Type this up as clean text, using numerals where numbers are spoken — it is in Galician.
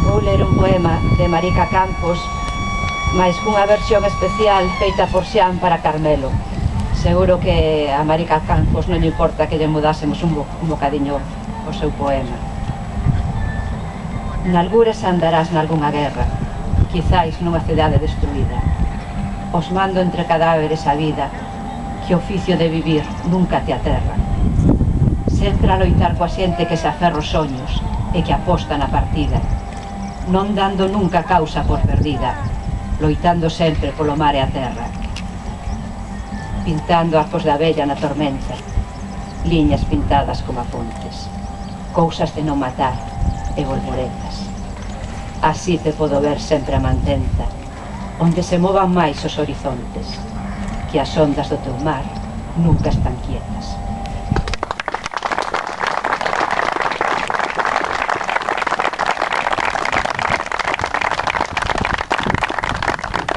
Vou ler un poema de Marica Campos, mais cunha versión especial feita por Xan para Carmelo. Seguro que a Marica Campos non lle importa que lle mudásemos un bocadiño o seu poema. Nalgures andarás nalgunha guerra, quizáis nunha cidade destruída. Os mando entre cadáveres a vida, que oficio de vivir nunca te aterra. Sempre a loitar coa xente que se aferra os soños e que aposta na partida, non dando nunca causa por perdida, loitando sempre polo mar e a terra. Pintando arcos de abella na tormenta, liñas pintadas como apuntes, cousas de non matar e bolboretas. Así te podo ver sempre a mantenta, onde se movan máis os horizontes, que as ondas do teu mar nunca están quietas.